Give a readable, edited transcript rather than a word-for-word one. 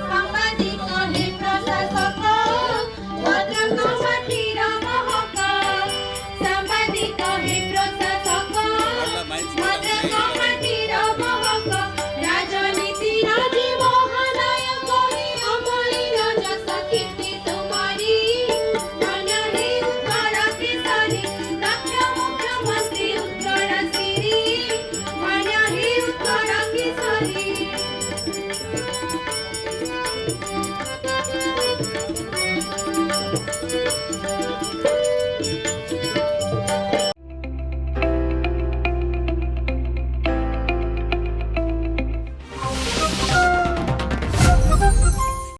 ସାମ୍ବାଦିକ ହେ ପ୍ରଶାସକ ଭଦ୍ରକ ମାଟିର ମହକ ସାମ୍ବାଦିକ ହେ ପ୍ରଶାସକ ଭଦ୍ରକ ମାଟିର ମହକ ରାଜନୀତିର ଜୀବନାୟକ ଅମଳିର ଯଶ କୀର୍ତ୍ତି ତୁମରି ମନ হে ଉତ୍ତର କେଶରୀ ଦକ୍ଷ ମୁଖ୍ୟମନ୍ତ୍ରୀ ଉତ୍କଳ ସିରି ମନ হে ଉତ୍ତର କେଶରୀ